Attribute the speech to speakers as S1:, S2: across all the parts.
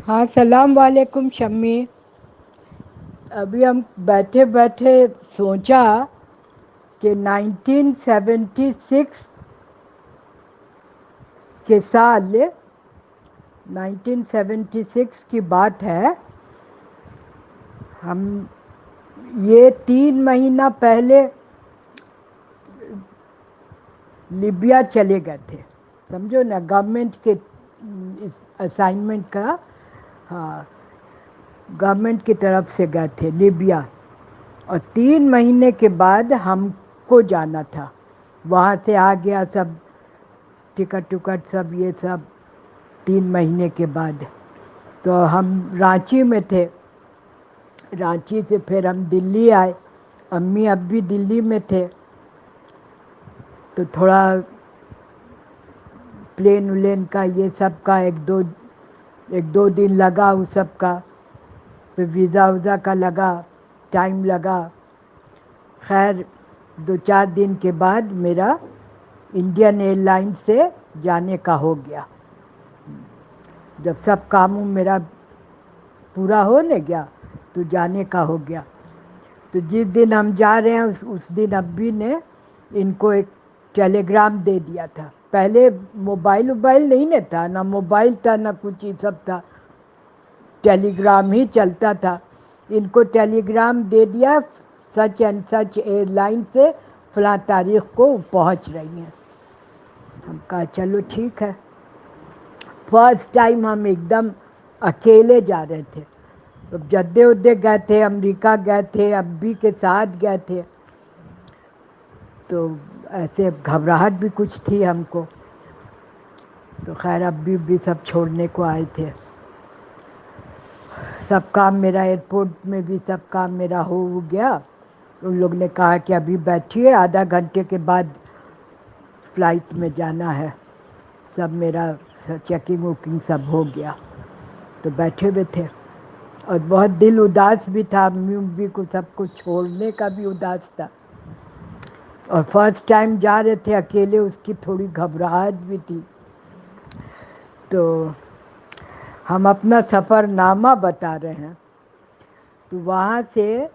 S1: ہاں، السلام علیکم شمی. ابھی ہم بیٹھے بیٹھے سوچا کہ 1976 کے سال 1976 کی بات ہے. ہم یہ 3 مہینہ پہلے لیبیا چلے گئے تھے. سمجھو نا، گورنمنٹ کے اسائنمنٹ کا. ہاں، گورنمنٹ کی طرف سے گئے تھے لیبیا. اور 3 مہینے کے بعد ہم کو جانا تھا. وہاں سے آ گیا سب ٹکٹ سب یہ سب 3 مہینے کے بعد. تو ہم رانچی میں تھے. رانچی سے پھر ہم دلی آئے. امی اب بھی دلی میں تھے. تو تھوڑا پلین ولین کا یہ سب کا ایک دو دن لگا اس سب کا. پھر ویزا وزا کا لگا، ٹائم لگا. خیر 2 4 دن کے بعد میرا انڈین ایئر لائن سے جانے کا ہو گیا. جب سب کام میرا پورا ہونے گیا تو جانے کا ہو گیا. تو جس دن ہم جا رہے ہیں اس دن ابی نے ان کو ایک ٹیلی گرام دے دیا تھا. پہلے موبائل وبائل نہیں ن تھا، نہ موبائل تھا نہ کچھ یہ سب تھا. ٹیلی گرام ہی چلتا تھا. ان کو ٹیلی گرام دے دیا، such and such airline سے فلاں تاریخ کو پہنچ رہی ہیں. ہم کہا چلو ٹھیک ہے. فرسٹ ٹائم ہم ایک دم اکیلے جا رہے تھے. جدے ودے گئے تھے، امریکہ گئے تھے، ابی کے ساتھ گئے تھے. تو ایسے گھبراہٹ بھی کچھ تھی ہم کو. تو خیر ابی بھی سب چھوڑنے کو آئے تھے. سب کام میرا ایئرپورٹ میں بھی سب کام میرا ہو گیا. ان لوگ نے کہا کہ ابھی بیٹھیے، آدھا گھنٹے کے بعد فلائٹ میں جانا ہے. سب میرا چیکنگ وکنگ سب ہو گیا. تو بیٹھے ہوئے تھے اور بہت دل اداس بھی تھا. امی ابی کو سب کو چھوڑنے کا بھی اداس تھا. اور فرسٹ ٹائم جا رہے تھے اکیلے، اس کی تھوڑی گھبراہٹ بھی تھی. تو ہم اپنا سفر نامہ بتا رہے ہیں. تو وہاں سے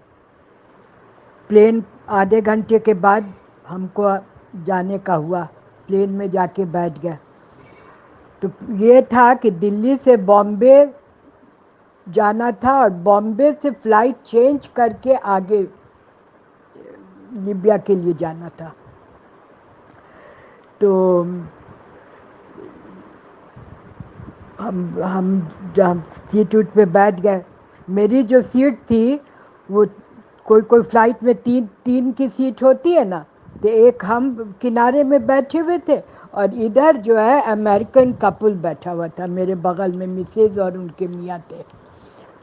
S1: پلین آدھے گھنٹے کے بعد ہم کو جانے کا ہوا. پلین میں جا کے بیٹھ گئے. تو یہ تھا کہ دلی سے بامبے جانا تھا اور بامبے سے فلائٹ چینج کر کے آگے لیبیا کے لیے جانا تھا. تو ہم جب سیٹ ووٹ پہ بیٹھ گئے. میری جو سیٹ تھی وہ کوئی فلائٹ میں تین کی سیٹ ہوتی ہے نا، تو ایک ہم کنارے میں بیٹھے ہوئے تھے اور ادھر جو ہے امریکن کپل بیٹھا ہوا تھا میرے بغل میں، مسز اور ان کے میاں تھے.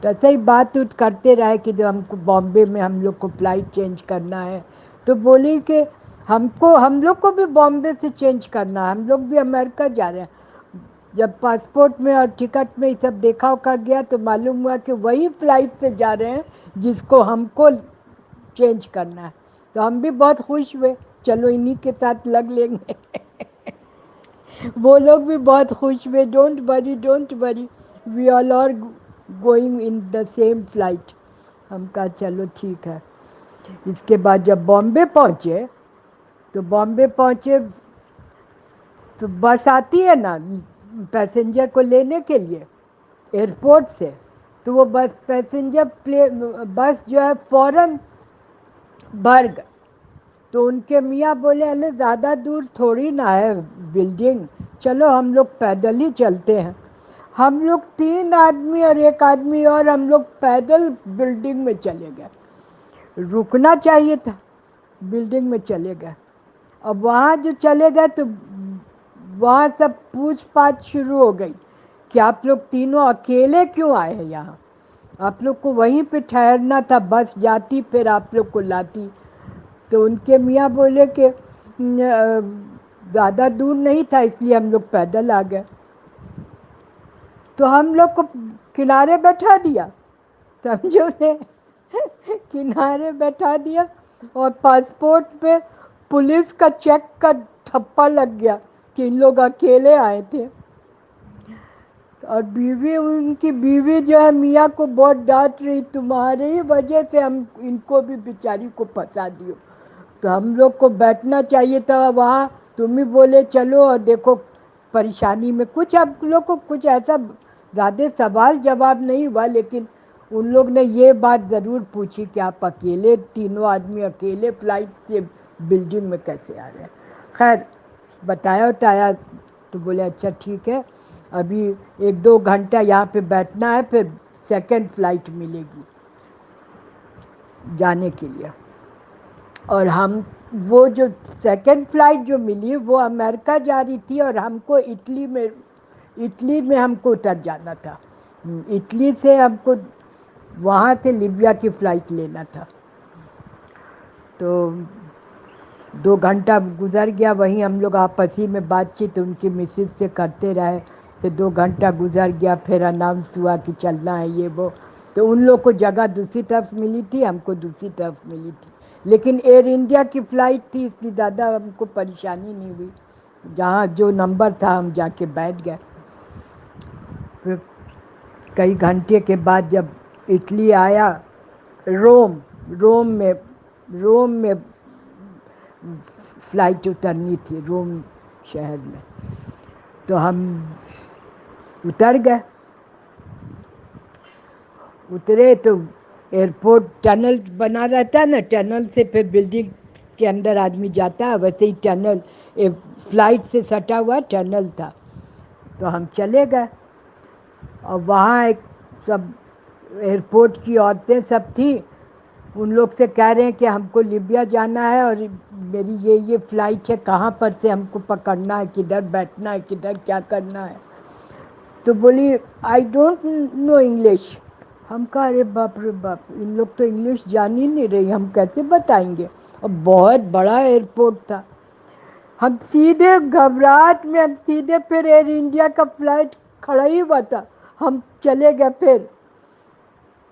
S1: تو ایسے ہی بات وت کرتے رہے کہ جو ہم کو بامبے میں ہم لوگ کو فلائٹ چینج کرنا ہے. تو بولی کہ ہم لوگ کو بھی بامبے سے چینج کرنا ہے، ہم لوگ بھی امریکہ جا رہے ہیں. جب پاسپورٹ میں اور ٹکٹ میں یہ سب دیکھا اوکھا گیا تو معلوم ہوا کہ وہی فلائٹ سے جا رہے ہیں جس کو ہم کو چینج کرنا ہے. تو ہم بھی بہت خوش ہوئے، چلو انہیں کے ساتھ لگ لیں گے. وہ لوگ بھی بہت خوش ہوئے. Don't worry we all are going in the same flight. ہم کہا چلو ٹھیک ہے. اس کے بعد جب بامبے پہنچے تو بامبے پہنچے تو بس آتی ہے نا پیسنجر کو لینے کے لیے ایئرپورٹ سے. تو وہ بس بس جو ہے فوراً بھر گئی. تو ان کے میاں بولے ارے زیادہ دور تھوڑی نا ہے بلڈنگ، چلو ہم لوگ پیدل ہی چلتے ہیں. ہم لوگ 3 آدمی اور ایک آدمی اور ہم لوگ پیدل بلڈنگ میں چلے گئے. رکنا چاہیے تھا، بلڈنگ میں چلے گئے. اب وہاں جو چلے گئے تو وہاں سب پوچھ پاچھ شروع ہو گئی کہ آپ لوگ تینوں اکیلے کیوں آئے ہیں یہاں؟ آپ لوگ کو وہیں پہ ٹھہرنا تھا، بس جاتی پھر آپ لوگ کو لاتی. تو ان کے میاں بولے کہ زیادہ دور نہیں تھا اس لیے ہم لوگ پیدل آ گئے. تو ہم لوگ کو کنارے بیٹھا دیا. سمجھو نے، کنارے بیٹھا دیا اور پاسپورٹ پہ پولیس کا چیک کا ٹھپا لگ گیا کہ ان لوگ اکیلے آئے تھے. اور بیوی ان کی بیوی جو ہے میاں کو بہت ڈانٹ رہی، تمہاری ہی وجہ سے ہم ان کو بھی بیچاری کو پھنسا دیو، تو ہم لوگ کو بیٹھنا چاہیے تھا وہاں، تم ہی بولے چلو، اور دیکھو پریشانی میں کچھ آپ لوگ کو کچھ ایسا زیادہ سوال جواب نہیں ہوا، لیکن ان لوگ نے یہ بات ضرور پوچھی کہ آپ اکیلے تینوں آدمی اکیلے فلائٹ سے بلڈنگ میں کیسے آ رہے ہیں. خیر بتایا تو بولے اچھا ٹھیک ہے، ابھی 1-2 گھنٹہ یہاں پہ بیٹھنا ہے، پھر سیکنڈ فلائٹ ملے گی جانے کے لیے. اور ہم وہ جو سیکنڈ فلائٹ جو ملی وہ امریکہ جا رہی تھی، اور ہم کو اٹلی میں ہم کو اتر جانا تھا. اٹلی سے ہم کو وہاں سے لیبیا کی فلائٹ لینا تھا. تو 2 گھنٹہ گزر گیا، وہیں ہم لوگ آپس ہی میں بات چیت ان کی مسز سے کرتے رہے. پھر 2 گھنٹہ گزر گیا، پھر اناؤنس ہوا کہ چلنا ہے یہ وہ، تو ان لوگ کو جگہ دوسری طرف ملی تھی، ہم کو دوسری طرف ملی تھی. لیکن ایئر انڈیا کی فلائٹ تھی، اس لیے زیادہ ہم کو پریشانی نہیں ہوئی، جہاں جو نمبر تھا ہم جا کے بیٹھ گئے. پھر کئی گھنٹے کے بعد جب اٹلی آیا، روم میں فلائٹ اترنی تھی، روم شہر میں، تو ہم اتر گئے. اترے تو ایئرپورٹ ٹنل بنا رہتا ہے نا، ٹنل سے پھر بلڈنگ کے اندر آدمی جاتا ہے، ویسے ہی ٹنل فلائٹ سے سٹا ہوا ٹنل تھا. تو ہم چلے گئے، اور وہاں ایک سب ایئرپورٹ کی عورتیں سب تھیں، ان لوگ سے کہہ رہے ہیں کہ ہم کو لیبیا جانا ہے، اور میری یہ فلائٹ ہے، کہاں پر سے ہم کو پکڑنا ہے، کدھر بیٹھنا ہے، کدھر کیا کرنا ہے. تو بولی آئی ڈونٹ نو انگلش. ہم کہا ارے باپ رے باپ، ان لوگ تو انگلش جان ہی نہیں رہی، ہم کیسے بتائیں گے. اور بہت بڑا ایئرپورٹ تھا. ہم سیدھے گھبراہٹ میں، ہم سیدھے پھر ایئر انڈیا کا فلائٹ کھڑا ہی ہوا تھا، ہم چلے گئے. پھر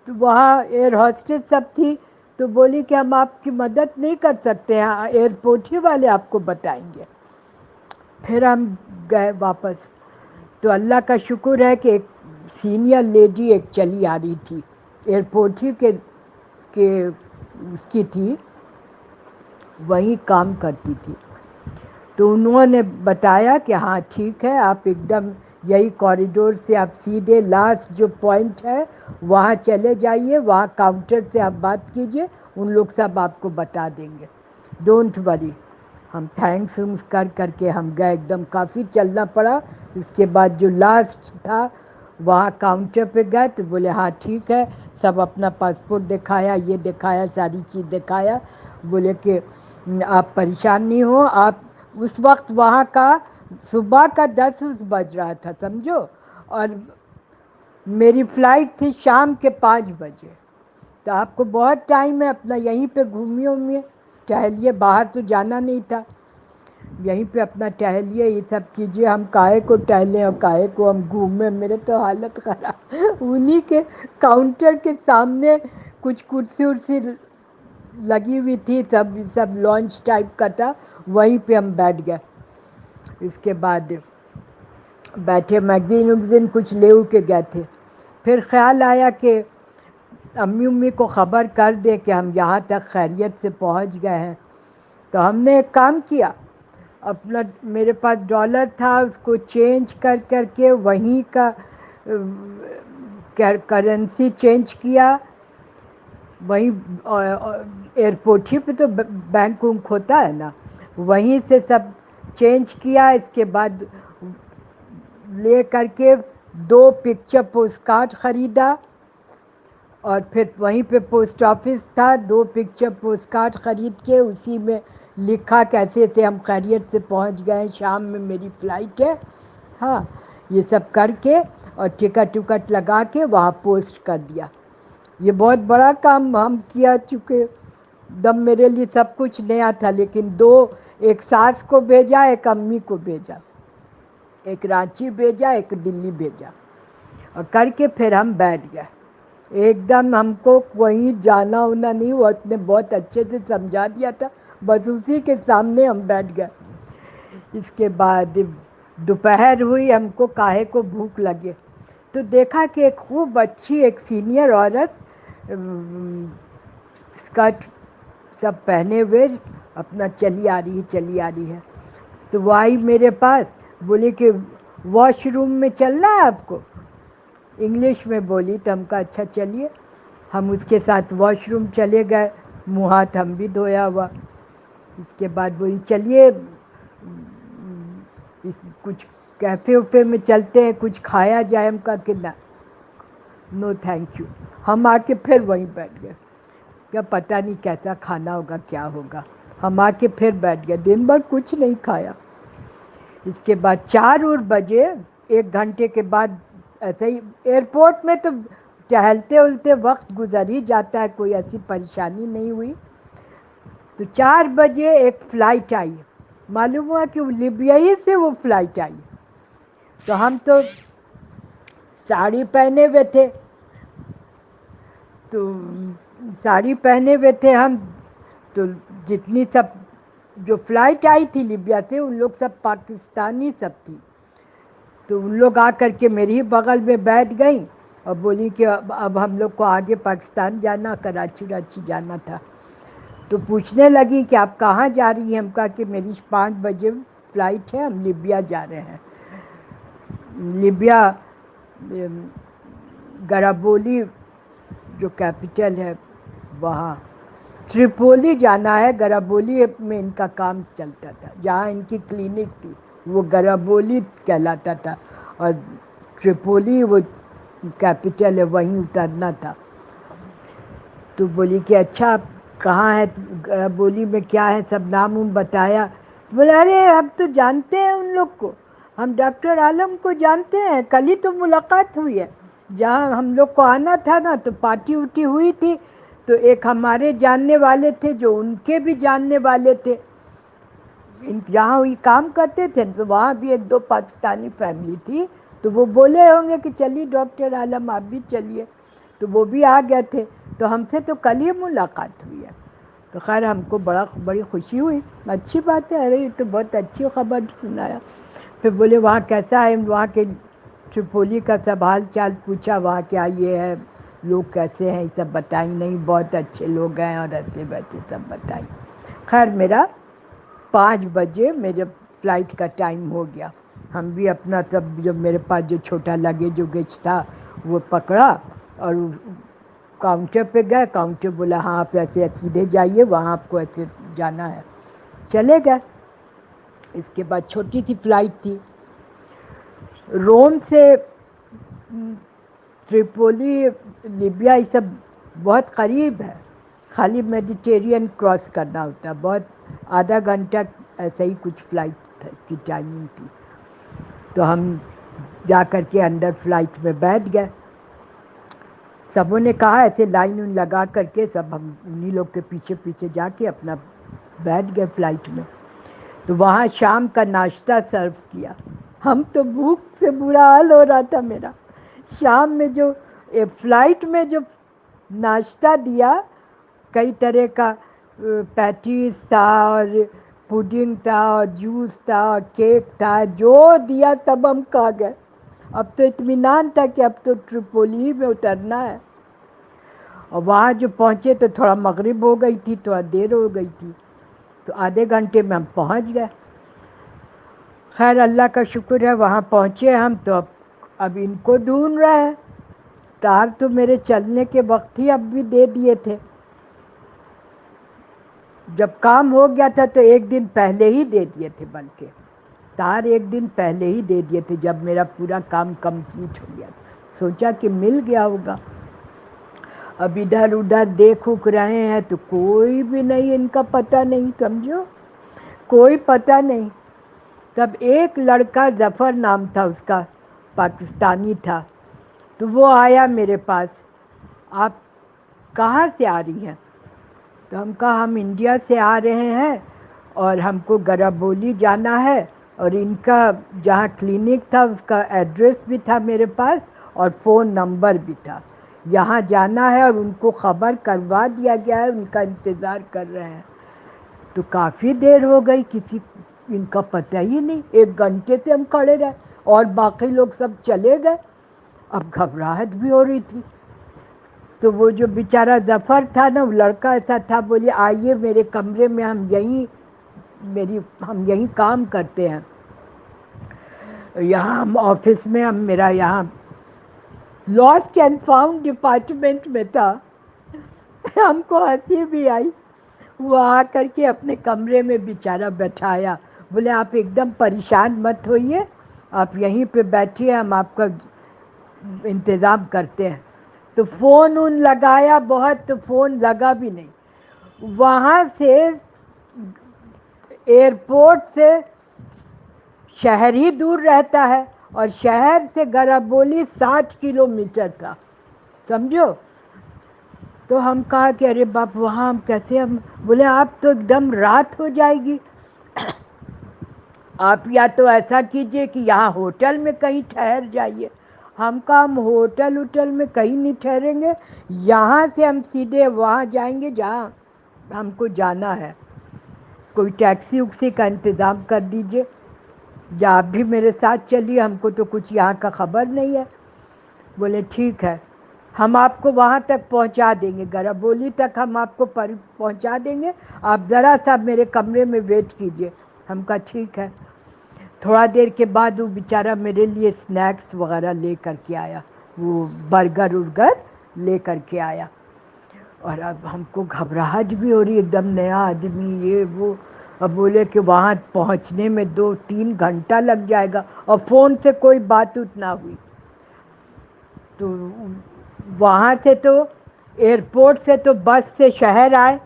S1: تو وہاں ایئر ہوسٹس سب تھی، تو بولی کہ ہم آپ کی مدد نہیں کر سکتے ہیں، ایئرپورٹ ہی والے آپ کو بتائیں گے. پھر ہم گئے واپس. تو اللہ کا شکر ہے کہ ایک سینئر لیڈی ایک چلی آ رہی تھی، ایئرپورٹ ہی کے اس کی تھی، وہیں کام کرتی تھی. تو انہوں نے بتایا کہ ہاں ٹھیک ہے، آپ ایک دم یہی کوریڈور سے آپ سیدھے لاسٹ جو پوائنٹ ہے وہاں چلے جائیے، وہاں کاؤنٹر سے آپ بات کیجئے، ان لوگ سب آپ کو بتا دیں گے، ڈونٹ وری. ہم تھینکس کر کے ہم گئے، ایک دم کافی چلنا پڑا. اس کے بعد جو لاسٹ تھا وہاں کاؤنٹر پہ گئے تو بولے ہاں ٹھیک ہے، سب اپنا پاسپورٹ دکھایا، یہ دکھایا، ساری چیز دکھایا. بولے کہ آپ پریشان نہیں ہو. آپ اس وقت وہاں کا صبح کا 10 بج رہا تھا سمجھو، اور میری فلائٹ تھی شام کے 5 بجے. تو آپ کو بہت ٹائم ہے، اپنا یہیں پہ گھومیے وومیے، ٹہلیے، باہر تو جانا نہیں تھا، یہیں پہ اپنا ٹہلیے، یہ سب کیجیے. ہم کاہے کو ٹہلیں اور کاہے کو ہم گھومیں، میرے تو حالت خراب. انہی کے کاؤنٹر کے سامنے کچھ کرسی ورسی لگی ہوئی تھی، سب لانچ ٹائپ کا تھا، وہیں پہ ہم بیٹھ گئے. اس کے بعد بیٹھے، میگزین ویگزین کچھ لے کے گئے تھے. پھر خیال آیا کہ امی کو خبر کر دے کہ ہم یہاں تک خیریت سے پہنچ گئے ہیں. تو ہم نے ایک کام کیا، اپنا میرے پاس ڈالر تھا، اس کو چینج کر کے وہیں کا کرنسی چینج کیا. وہیں ایئرپورٹ ہی پہ تو بینک وونک ہوتا ہے نا، وہیں سے سب چینج کیا. اس کے بعد لے کر کے 2 پکچر پوسٹ کارڈ خریدا، اور پھر وہیں پہ پوسٹ آفس تھا، 2 پکچر پوسٹ کارڈ خرید کے اسی میں لکھا کیسے تھے ہم خیریت سے پہنچ گئے، شام میں میری فلائٹ ہے. ہاں یہ سب کر کے اور ٹکٹ وکٹ لگا کے وہاں پوسٹ کر دیا. یہ بہت بڑا کام ہم کیا، چکے دم میرے لیے سب کچھ نیا تھا. لیکن 2، ایک ساس کو بھیجا، ایک امی کو بھیجا، ایک رانچی بھیجا، ایک دلی بھیجا، اور کر کے پھر ہم بیٹھ گئے. ایک دم ہم کو کہیں جانا ہونا نہیں ہوا، اس نے بہت اچھے سے سمجھا دیا تھا، بس اسی کے سامنے ہم بیٹھ گئے. اس کے بعد دوپہر ہوئی، ہم کو کاہے کو بھوک لگے. تو دیکھا کہ ایک خوب اچھی ایک سینئر عورت اسکرٹ سب پہنے ہوئے اپنا چلی آ رہی ہے. تو وہ آئی میرے پاس، بولی کہ واش روم میں چلنا ہے آپ کو، انگلش میں بولی. تو ہم کہا اچھا چلیے. ہم اس کے ساتھ واش روم چلے گئے، منہ ہاتھ ہم بھی دھویا ہوا. اس کے بعد بولی چلیے کچھ کیفے وفے میں چلتے ہیں، کچھ کھایا جائے. ہم کہا کہ نو تھینک یو. ہم آ کے پھر وہیں بیٹھ گئے. کیا پتہ نہیں کیسا کھانا ہوگا، کیا ہوگا. ہم آ کے پھر بیٹھ گئے، دن بھر کچھ نہیں کھایا. اس کے بعد 4 بجے، 1 گھنٹے کے بعد ایسے ہی ایئرپورٹ میں تو ٹہلتے اولتے وقت گزر ہی جاتا ہے، کوئی ایسی پریشانی نہیں ہوئی. تو 4 بجے ایک فلائٹ آئی، معلوم ہوا کہ وہ لیبیا سے وہ فلائٹ آئی. تو ہم تو ساڑی پہنے ہوئے تھے، تو ساڑی پہنے ہوئے تھے ہم. تو جتنی سب جو فلائٹ آئی تھی لیبیا سے، ان لوگ سب پاکستانی سب تھی. تو ان لوگ آ کر کے میری ہی بغل میں بیٹھ گئیں اور بولی کہ اب ہم لوگ کو آگے پاکستان جانا، کراچی وراچی جانا تھا. تو پوچھنے لگی کہ آپ کہاں جا رہی ہیں. ہم کہا کہ میری 5 بجے فلائٹ ہے، ہم لیبیا جا رہے ہیں. لیبیا گرابولی جو کیپٹل ہے وہاں، ٹریپولی جانا ہے. گرابولی میں ان کا کام چلتا تھا، جہاں ان کی کلینک تھی وہ گرابولی کہلاتا تھا، اور ٹریپولی وہ کیپٹل ہے، وہیں اترنا تھا. تو بولی کہ اچھا کہاں ہے، گرابولی میں کیا ہے، سب نام وام بتایا. بولے ارے ہم تو جانتے ہیں ان لوگ کو، ہم ڈاکٹر عالم کو جانتے ہیں، کل ہی تو ملاقات ہوئی ہے. جہاں ہم لوگ کو آنا تھا نا تو پارٹی وٹی ہوئی تھی، تو ایک ہمارے جاننے والے تھے جو ان کے بھی جاننے والے تھے، جہاں وہی کام کرتے تھے. تو وہاں بھی 1-2 پاکستانی فیملی تھی. تو وہ بولے ہوں گے کہ چلیے ڈاکٹر عالم آپ بھی چلیے. تو وہ بھی آ گئے تھے. تو ہم سے تو کل ہی ملاقات ہوئی ہے. تو خیر ہم کو بڑی خوشی ہوئی، اچھی بات ہے. ارے یہ تو بہت اچھی خبر سنایا. پھر بولے وہاں کیسا ہے، وہاں کے ٹریپولی کا سب حال چال پوچھا، وہاں کیا یہ ہے، لوگ کیسے ہیں، یہ سب بتائی. نہیں بہت اچھے لوگ ہیں اور ایسے ویسے سب بتائی. خیر میرا 5 بجے میرے فلائٹ کا ٹائم ہو گیا. ہم بھی اپنا سب جو میرے پاس جو چھوٹا لگیج وگیج تھا وہ پکڑا اور کاؤنٹر پہ گئے. کاؤنٹر بولا ہاں آپ ایسے سیدھے جائیے، وہاں آپ کو ایسے جانا ہے. چلے گئے. اس کے بعد چھوٹی سی فلائٹ تھی، روم سے ٹریپولی لیبیا یہ سب بہت قریب ہے، خالی میڈیٹیرین کراس کرنا ہوتا ہے. بہت آدھا گھنٹہ ایسا ہی کچھ فلائٹ کی ٹائمنگ تھی. تو ہم جا کر کے اندر فلائٹ میں بیٹھ گئے. سبوں نے کہا ایسے لائن لگا کر کے سب ہم انہی لوگ کے پیچھے پیچھے جا کے اپنا بیٹھ گئے فلائٹ میں. تو وہاں شام کا ناشتہ سرو کیا. ہم تو بھوک سے برا حال ہو رہا تھا میرا. شام میں جو فلائٹ میں جو ناشتہ دیا، کئی طرح کا پیٹیز تھا اور پوڈنگ تھا اور جوس تھا اور کیک تھا، جو دیا تب ہم کھا گئے. اب تو اطمینان تھا کہ اب تو ٹریپولی میں اترنا ہے. اور وہاں جو پہنچے تو تھوڑا مغرب ہو گئی تھی، تھوڑا دیر ہو گئی تھی. تو آدھے گھنٹے میں ہم پہنچ گئے. خیر اللہ کا شکر ہے وہاں پہنچے ہم. تو اب ان کو ڈھونڈ رہے ہیں. تار تو میرے چلنے کے وقت ہی اب بھی دے دیے تھے. جب کام ہو گیا تھا تو 1 دن پہلے ہی دے دیے تھے، بلکہ تار 1 دن پہلے ہی دے دیے تھے جب میرا پورا کام کمپلیٹ ہو گیا. سوچا کہ مل گیا ہوگا. اب ادھر ادھر دیکھ اکھ رہے ہیں تو کوئی بھی نہیں، ان کا پتہ نہیں، سمجھو کوئی پتہ نہیں. تب ایک لڑکا ظفر نام تھا اس کا، پاکستانی تھا. تو وہ آیا میرے پاس، آپ کہاں سے آ رہی ہیں؟ تو ہم کہا ہم انڈیا سے آ رہے ہیں اور ہم کو گرابولی جانا ہے. اور ان کا جہاں کلینک تھا اس کا ایڈریس بھی تھا میرے پاس اور فون نمبر بھی تھا. یہاں جانا ہے اور ان کو خبر کروا دیا گیا ہے، ان کا انتظار کر رہے ہیں. تو کافی دیر ہو گئی، کسی ان کا پتہ ہی نہیں. 1 گھنٹے سے ہم کھڑے رہے اور باقی لوگ سب چلے گئے. اب گھبراہٹ بھی ہو رہی تھی. تو وہ جو بیچارہ ظفر تھا نا، وہ لڑکا ایسا تھا، بولیے آئیے میرے کمرے میں، ہم یہیں کام کرتے ہیں، یہاں ہم آفس میں، ہم میرا یہاں لاسٹ اینڈ فاؤنڈ ڈپارٹمنٹ میں تھا. ہم کو ہنسی بھی آئی. وہ آ کر کے اپنے کمرے میں بیچارہ بٹھایا، بولے آپ ایک دم پریشان مت ہوئیے، آپ یہیں پہ بیٹھیے، ہم آپ کا انتظام کرتے ہیں. تو فون اون لگایا بہت، تو فون لگا بھی نہیں. وہاں سے ایئرپورٹ سے شہر ہی دور رہتا ہے، اور شہر سے گربولی 60 کلومیٹر تھا، سمجھو. تو ہم کہا کہ ارے باپ وہاں ہم کیسے، ہم بولے آپ تو ایک دم رات ہو جائے گی، آپ یا تو ایسا کیجئے کہ یہاں ہوٹل میں کہیں ٹھہر جائیے. ہم کہا ہم ہوٹل وٹل میں کہیں نہیں ٹھہریں گے، یہاں سے ہم سیدھے وہاں جائیں گے جہاں ہم کو جانا ہے. کوئی ٹیکسی وکسی کا انتظام کر دیجئے، یا آپ بھی میرے ساتھ چلیے، ہم کو تو کچھ یہاں کا خبر نہیں ہے. بولے ٹھیک ہے، ہم آپ کو وہاں تک پہنچا دیں گے، گربولی تک ہم آپ کو پہنچا دیں گے، آپ ذرا سا میرے کمرے میں ویٹ کیجئے. ہم کہا ٹھیک ہے. تھوڑا دیر کے بعد وہ بیچارہ میرے لیے اسنیکس وغیرہ لے کر کے آیا، وہ برگر ورگر لے کر کے آیا. اور اب ہم کو گھبراہٹ بھی ہو رہی، ایک دم نیا آدمی، یہ وہ. اب بولے کہ وہاں پہنچنے میں 2-3 گھنٹہ لگ جائے گا، اور فون سے کوئی بات نہ ہوئی. تو وہاں سے تو ایئرپورٹ سے تو بس سے شہر آئے،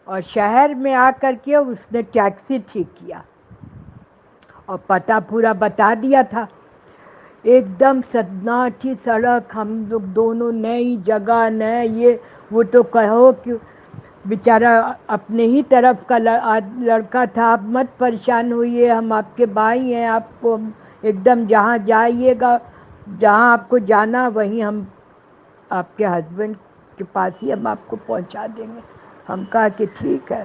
S1: اور شہر میں آ کر کے اس نے ٹیکسی ٹھیک کیا اور پتہ پورا بتا دیا تھا. ایک دم سناٹی سڑک، ہم لوگ دونوں نئی جگہ، نئے یہ وہ. تو کہو کہ بیچارہ اپنے ہی طرف کا لڑکا تھا، آپ مت پریشان ہوئیے، ہم آپ کے بھائی ہیں، آپ کو ایک دم جہاں جائیے گا، جہاں آپ کو جانا وہیں ہم آپ کے ہسبینڈ کے پاس ہی ہم آپ کو پہنچا دیں گے. ہم کہا کہ ٹھیک ہے.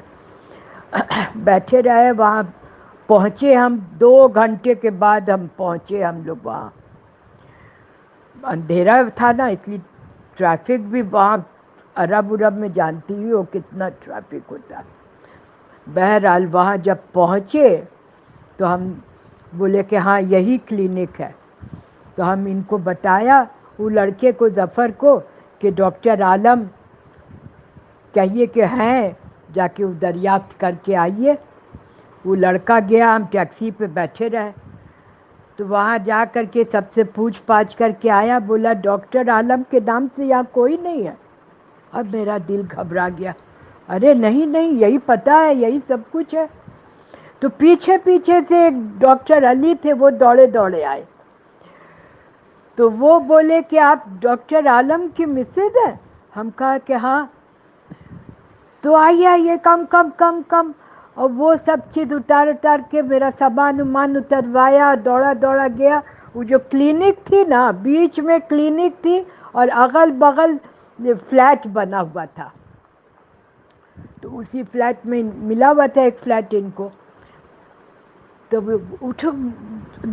S1: بیٹھے رہے وہاں. پہنچے ہم 2 گھنٹے کے بعد ہم پہنچے ہم لوگ وہاں. اندھیرا تھا نا، اس لیے ٹریفک بھی وہاں عرب میں جانتی ہی ہو کتنا ٹریفک ہوتا ہے. بہرحال وہاں جب پہنچے تو ہم بولے کہ ہاں یہی کلینک ہے. تو ہم ان کو بتایا، وہ لڑکے کو، ظفر کو، کہ ڈاکٹر عالم کہیے کہ ہیں، جا کے وہ دریافت کر کے آئیے. وہ لڑکا گیا، ہم ٹیکسی پہ بیٹھے رہے. تو وہاں جا کر کے سب سے پوچھ پاچھ کر کے آیا، بولا ڈاکٹر عالم کے نام سے یہاں کوئی نہیں ہے. اب میرا دل گھبرا گیا، ارے نہیں نہیں، یہی پتہ ہے، یہی سب کچھ ہے. تو پیچھے پیچھے سے ایک ڈاکٹر علی تھے، وہ دوڑے دوڑے آئے. تو وہ بولے کہ آپ ڈاکٹر عالم کی مسز ہیں؟ ہم کہا کہ ہاں. تو آئیے آئیے، کم کم کم کم. اور وہ سب چیز اتار کے میرا سامان وامان اتروایا، دوڑا دوڑا گیا. وہ جو کلینک تھی نا، بیچ میں کلینک تھی، اور اغل بغل فلیٹ بنا ہوا تھا. تو اسی فلیٹ میں ملا ہوا تھا ایک فلیٹ ان کو. تو اٹھو،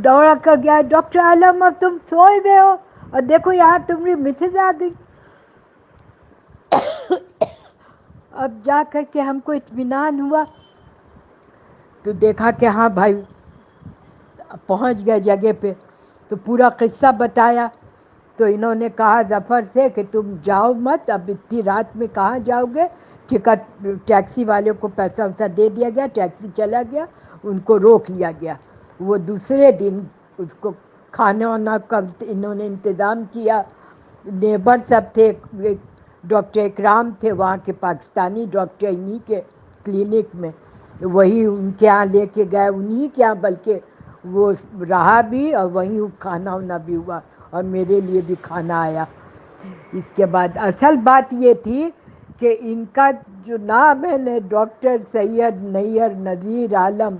S1: دوڑا کر گیا، ڈاکٹر عالم اب تم سوئے گئے ہو، اور دیکھو یہاں تمہاری مسز آ گئی. اب جا کر کے ہم کو اطمینان ہوا. تو دیکھا کہ ہاں بھائی پہنچ گئے جگہ پہ. تو پورا قصہ بتایا. تو انہوں نے کہا ظفر سے کہ تم جاؤ مت، اب اتنی رات میں کہاں جاؤ گے. ٹیکسی والے کو پیسہ ویسہ دے دیا گیا، ٹیکسی چلا گیا، ان کو روک لیا گیا. وہ دوسرے دن اس کو کھانا وانا کا انہوں نے انتظام کیا. نیبر سب تھے، ڈاکٹر اکرام تھے وہاں کے، پاکستانی ڈاکٹر، انہی کے کلینک میں. وہی ان کے یہاں لے کے گئے، انہی کے یہاں بلکہ وہ رہا بھی، اور وہیں کھانا وانا بھی ہوا، اور میرے لیے بھی کھانا آیا. اس کے بعد اصل بات یہ تھی کہ ان کا جو نام ہے نا، ڈاکٹر سید نیئر نذیر عالم،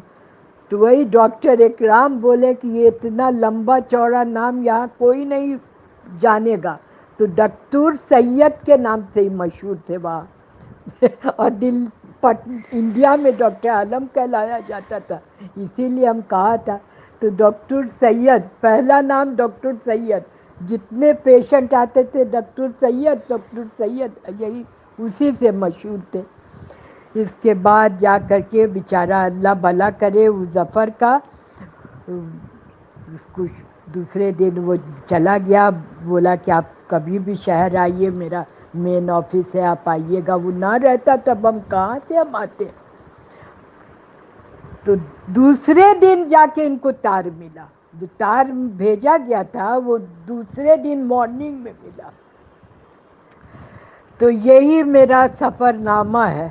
S1: تو وہی ڈاکٹر اکرام بولے کہ یہ اتنا لمبا چوڑا نام یہاں کوئی نہیں جانے گا. تو دکتور سید کے نام سے ہی مشہور تھے وہاں. اور انڈیا میں ڈاکٹر عالم کہلایا جاتا تھا، اسی لیے ہم کہا تھا. تو ڈاکٹر سید، پہلا نام ڈاکٹر سید، جتنے پیشنٹ آتے تھے ڈاکٹر سید یہی اسی سے مشہور تھے. اس کے بعد جا کر کے بیچارہ اللہ بھلا کرے اس ظفر کا، اس کو دوسرے دن وہ چلا گیا، بولا کہ آپ کبھی بھی شہر آئیے، میرا مین آفس ہے، آپ آئیے گا. وہ نہ رہتا تب ہم کہاں سے ہم آتے. تو دوسرے دن جا کے ان کو تار ملا، جو تار بھیجا گیا تھا وہ دوسرے دن مارننگ میں ملا. تو یہی میرا سفر نامہ ہے.